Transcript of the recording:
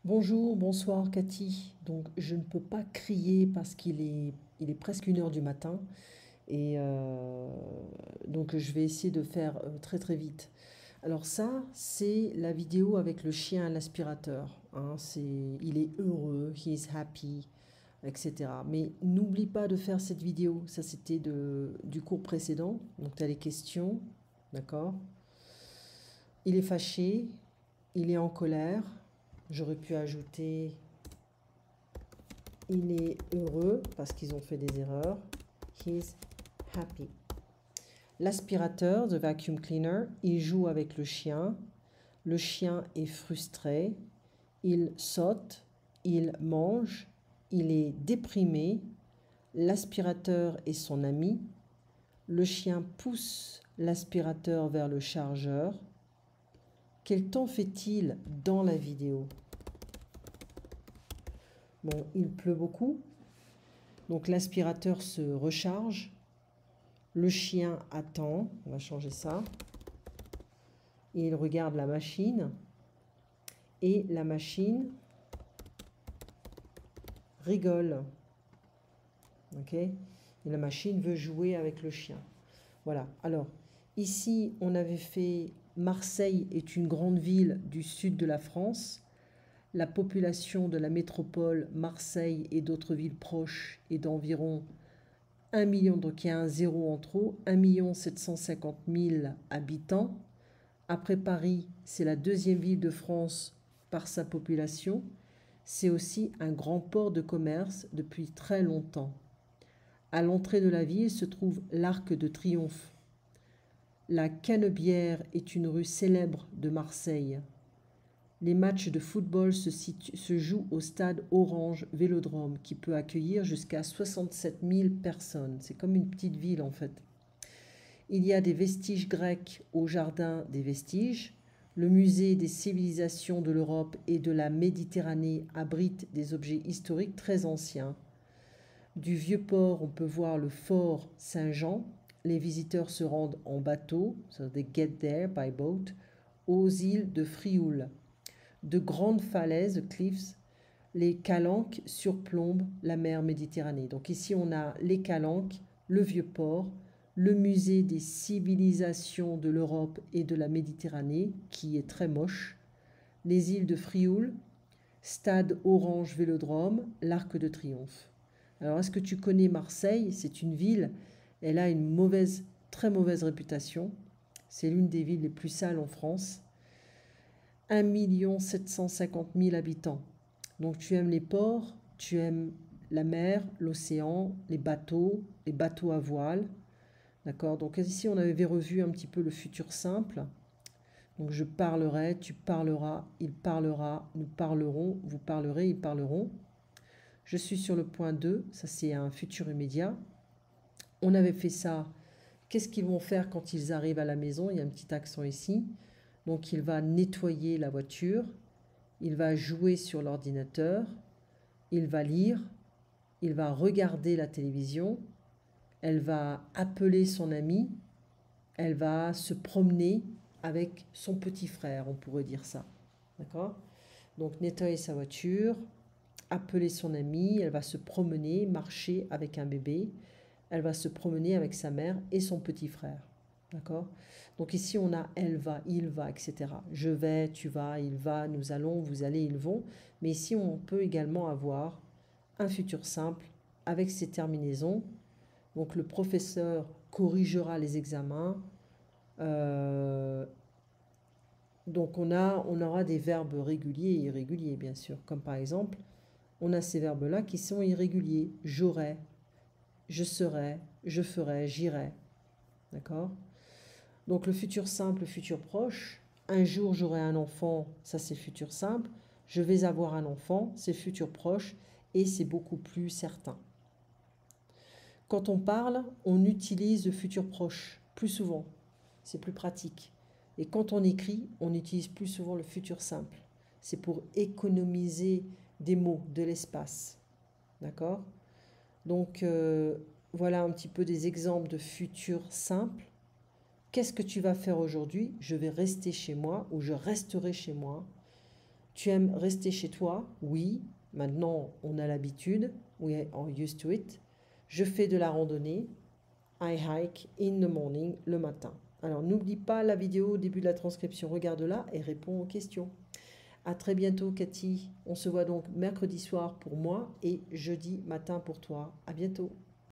Bonjour, bonsoir Cathy. Donc je ne peux pas crier parce qu'il est presque 1 heure du matin et donc je vais essayer de faire très très vite. Alors ça, c'est la vidéo avec le chien à l'aspirateur, hein. Il est heureux, he is happy, etc. Mais n'oublie pas de faire cette vidéo. Ça c'était du cours précédent. Donc tu as les questions, d'accord? Il est fâché, il est en colère. J'aurais pu ajouter il est heureux parce qu'ils ont fait des erreurs. He's happy. L'aspirateur, the vacuum cleaner, il joue avec le chien. Le chien est frustré. Il saute. Il mange. Il est déprimé. L'aspirateur est son ami. Le chien pousse l'aspirateur vers le chargeur. Quel temps fait-il dans la vidéo? Bon, il pleut beaucoup. Donc l'aspirateur se recharge. Le chien attend, on va changer ça. Et il regarde la machine. Et la machine rigole. Ok? Et la machine veut jouer avec le chien. Voilà. Alors, ici, on avait fait Marseille est une grande ville du sud de la France. La population de la métropole Marseille et d'autres villes proches est d'environ 1 million, donc il y a un zéro en trop, 1 750 000 habitants. Après Paris, c'est la deuxième ville de France par sa population. C'est aussi un grand port de commerce depuis très longtemps. À l'entrée de la ville se trouve l'Arc de Triomphe. La Canebière est une rue célèbre de Marseille. Les matchs de football se jouent au stade Orange Vélodrome qui peut accueillir jusqu'à 67 000 personnes. C'est comme une petite ville en fait. Il y a des vestiges grecs au jardin des vestiges. Le musée des civilisations de l'Europe et de la Méditerranée abrite des objets historiques très anciens. Du Vieux-Port, on peut voir le fort Saint-Jean. Les visiteurs se rendent en bateau, so they get there by boat, aux îles de Frioul. De grandes falaises, cliffs, les calanques surplombent la mer Méditerranée. Donc ici, on a les calanques, le Vieux-Port, le musée des civilisations de l'Europe et de la Méditerranée, qui est très moche, les îles de Frioul, stade Orange Vélodrome, l'Arc de Triomphe. Alors, est-ce que tu connais Marseille? C'est une ville, elle a une mauvaise, très mauvaise réputation. C'est l'une des villes les plus sales en France. 1 750 000 habitants. Donc tu aimes les ports, tu aimes la mer, l'océan, les bateaux à voile. D'accord? Donc ici, on avait revu un petit peu le futur simple. Donc je parlerai, tu parleras, il parlera, nous parlerons, vous parlerez, ils parleront. Je suis sur le point 2, ça c'est un futur immédiat. On avait fait ça. Qu'est-ce qu'ils vont faire quand ils arrivent à la maison? Il y a un petit accent ici. Donc il va nettoyer la voiture, il va jouer sur l'ordinateur, il va lire, il va regarder la télévision, elle va appeler son ami, elle va se promener avec son petit frère, on pourrait dire ça. D'accord? Donc nettoyer sa voiture, appeler son ami, elle va se promener, marcher avec un bébé, elle va se promener avec sa mère et son petit frère. D'accord? Donc ici, on a elle va, il va, etc. Je vais, tu vas, il va, nous allons, vous allez, ils vont. Mais ici, on peut également avoir un futur simple avec ces terminaisons. Donc le professeur corrigera les examens. Donc on aura des verbes réguliers et irréguliers, bien sûr. Comme par exemple, on a ces verbes-là qui sont irréguliers. J'aurai, je serai, je ferai, j'irai. D'accord? Donc le futur simple, le futur proche. Un jour j'aurai un enfant, ça c'est futur simple. Je vais avoir un enfant, c'est futur proche et c'est beaucoup plus certain. Quand on parle, on utilise le futur proche plus souvent. C'est plus pratique. Et quand on écrit, on utilise plus souvent le futur simple. C'est pour économiser des mots, de l'espace. D'accord? Donc voilà un petit peu des exemples de futur simple. Qu'est-ce que tu vas faire aujourd'hui? Je vais rester chez moi ou je resterai chez moi. Tu aimes rester chez toi? Oui. Maintenant, on a l'habitude. We are used to it. Je fais de la randonnée. I hike in the morning, le matin. Alors, n'oublie pas la vidéo au début de la transcription. Regarde-la et réponds aux questions. À très bientôt, Cathy. On se voit donc mercredi soir pour moi et jeudi matin pour toi. À bientôt.